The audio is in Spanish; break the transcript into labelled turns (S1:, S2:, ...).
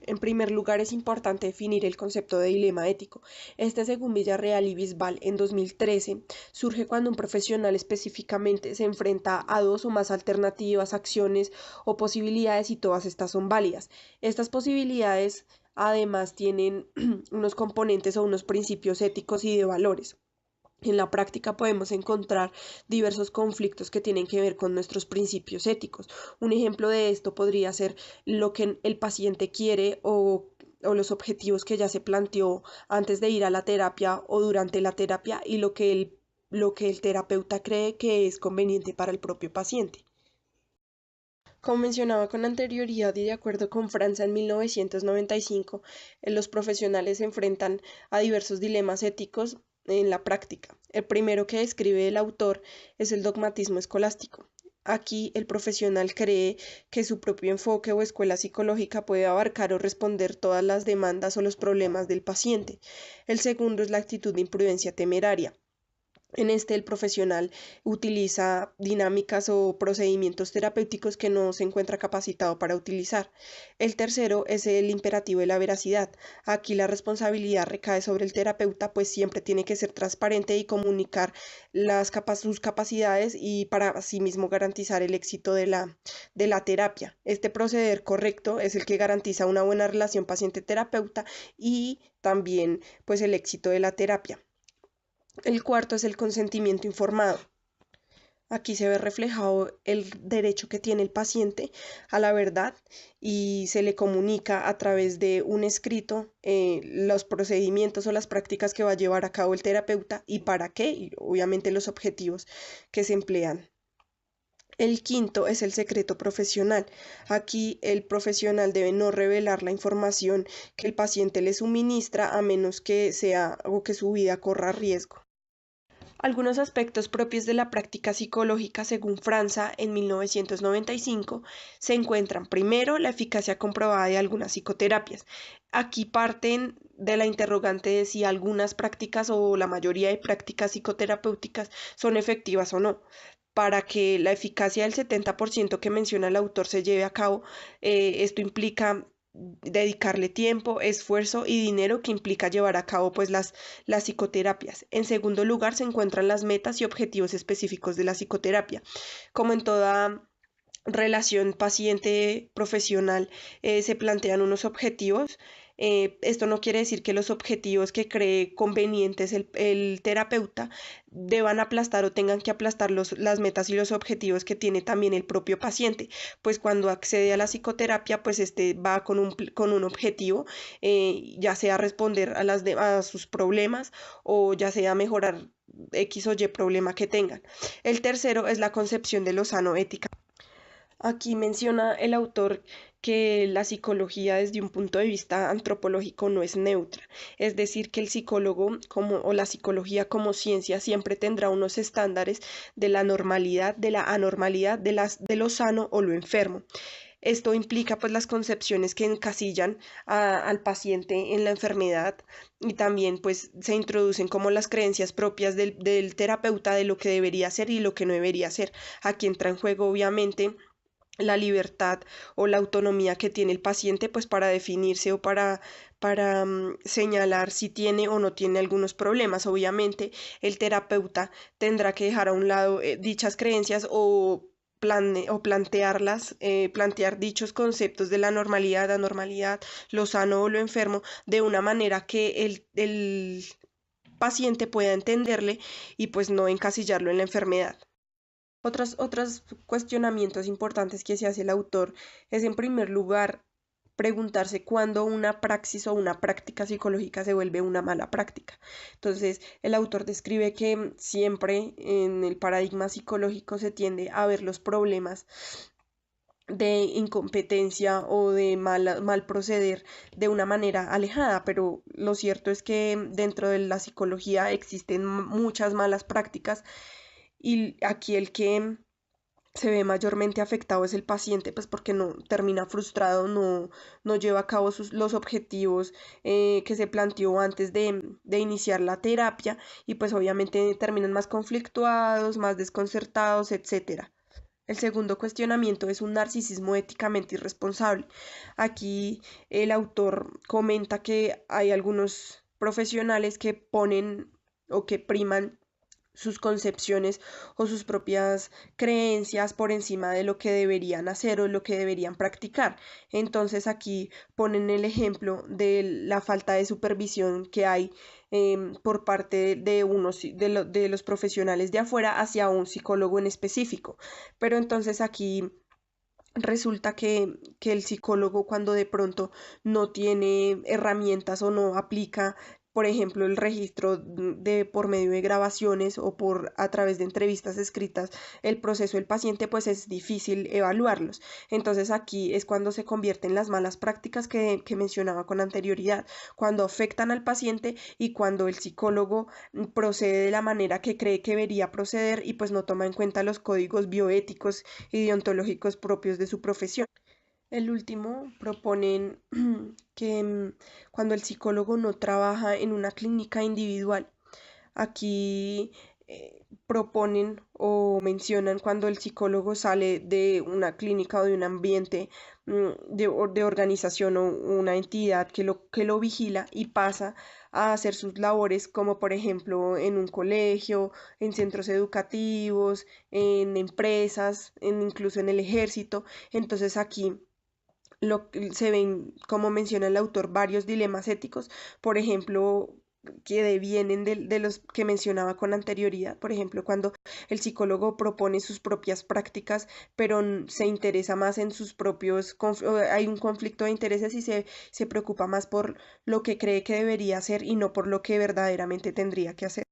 S1: En primer lugar, es importante definir el concepto de dilema ético. Este, según Villarreal y Bisbal, en 2013, surge cuando un profesional específicamente se enfrenta a dos o más alternativas, acciones o posibilidades y todas estas son válidas. Estas posibilidades además tienen unos componentes o unos principios éticos y de valores. En la práctica podemos encontrar diversos conflictos que tienen que ver con nuestros principios éticos. Un ejemplo de esto podría ser lo que el paciente quiere o los objetivos que ya se planteó antes de ir a la terapia o durante la terapia y lo que el terapeuta cree que es conveniente para el propio paciente. Como mencionaba con anterioridad y de acuerdo con Francia en 1995, los profesionales se enfrentan a diversos dilemas éticos en la práctica. El primero que describe el autor es el dogmatismo escolástico. Aquí el profesional cree que su propio enfoque o escuela psicológica puede abarcar o responder todas las demandas o los problemas del paciente. El segundo es la actitud de imprudencia temeraria. En este, el profesional utiliza dinámicas o procedimientos terapéuticos que no se encuentra capacitado para utilizar. El tercero es el imperativo de la veracidad. Aquí la responsabilidad recae sobre el terapeuta, pues siempre tiene que ser transparente y comunicar sus capacidades y para asimismo garantizar el éxito de la terapia. Este proceder correcto es el que garantiza una buena relación paciente-terapeuta y también pues el éxito de la terapia. El cuarto es el consentimiento informado. Aquí se ve reflejado el derecho que tiene el paciente a la verdad y se le comunica a través de un escrito los procedimientos o las prácticas que va a llevar a cabo el terapeuta y para qué, y obviamente los objetivos que se emplean. El quinto es el secreto profesional. Aquí el profesional debe no revelar la información que el paciente le suministra a menos que sea o que su vida corra riesgo. Algunos aspectos propios de la práctica psicológica, según Franza en 1995, se encuentran primero la eficacia comprobada de algunas psicoterapias. Aquí parten de la interrogante de si algunas prácticas o la mayoría de prácticas psicoterapéuticas son efectivas o no. Para que la eficacia del 70% que menciona el autor se lleve a cabo, esto implica dedicarle tiempo, esfuerzo y dinero que implica llevar a cabo pues las psicoterapias. En segundo lugar se encuentran las metas y objetivos específicos de la psicoterapia. Como en toda relación paciente-profesional se plantean unos objetivos. Esto no quiere decir que los objetivos que cree convenientes el terapeuta deban aplastar o tengan que aplastar las metas y los objetivos que tiene también el propio paciente, pues cuando accede a la psicoterapia, pues este va con un objetivo, ya sea responder a sus problemas o ya sea mejorar X o Y problema que tengan. El tercero es la concepción de lo sano ética. Aquí menciona el autor que la psicología desde un punto de vista antropológico no es neutra, es decir, que el psicólogo o la psicología como ciencia siempre tendrá unos estándares de la normalidad, de la anormalidad, de lo sano o lo enfermo. Esto implica pues las concepciones que encasillan al paciente en la enfermedad y también pues se introducen como las creencias propias del terapeuta de lo que debería hacer y lo que no debería hacer. Aquí entra en juego obviamente la libertad o la autonomía que tiene el paciente pues para definirse o para señalar si tiene o no tiene algunos problemas. Obviamente el terapeuta tendrá que dejar a un lado dichas creencias o plantearlas, plantear dichos conceptos de la normalidad, anormalidad, lo sano o lo enfermo de una manera que el paciente pueda entenderle y pues no encasillarlo en la enfermedad. Otros cuestionamientos importantes que se hace el autor es, en primer lugar, preguntarse cuándo una praxis o una práctica psicológica se vuelve una mala práctica. Entonces, el autor describe que siempre en el paradigma psicológico se tiende a ver los problemas de incompetencia o de mal proceder de una manera alejada, pero lo cierto es que dentro de la psicología existen muchas malas prácticas y aquí el que se ve mayormente afectado es el paciente, pues porque no termina frustrado, no lleva a cabo los objetivos que se planteó antes de iniciar la terapia y pues obviamente terminan más conflictuados, más desconcertados, etcétera. El segundo cuestionamiento es un narcisismo éticamente irresponsable. Aquí el autor comenta que hay algunos profesionales que ponen o que priman sus concepciones o sus propias creencias por encima de lo que deberían hacer o lo que deberían practicar. Entonces aquí ponen el ejemplo de la falta de supervisión que hay por parte de de los profesionales de afuera hacia un psicólogo en específico. Pero entonces aquí resulta que el psicólogo cuando de pronto no tiene herramientas o no aplica, por ejemplo, el registro de por medio de grabaciones o por a través de entrevistas escritas, el proceso del paciente, pues es difícil evaluarlos. Entonces aquí es cuando se convierten las malas prácticas que mencionaba con anterioridad, cuando afectan al paciente y cuando el psicólogo procede de la manera que cree que debería proceder y pues no toma en cuenta los códigos bioéticos y deontológicos propios de su profesión. El último proponen que cuando el psicólogo no trabaja en una clínica individual, aquí proponen o mencionan cuando el psicólogo sale de una clínica o de un ambiente de organización o una entidad que lo vigila y pasa a hacer sus labores como por ejemplo en un colegio, en centros educativos, en empresas, incluso en el ejército. Entonces aquí se ven, como menciona el autor, varios dilemas éticos, por ejemplo, que devienen de los que mencionaba con anterioridad, por ejemplo, cuando el psicólogo propone sus propias prácticas, pero se interesa más en sus propios, hay un conflicto de intereses y se preocupa más por lo que cree que debería hacer y no por lo que verdaderamente tendría que hacer.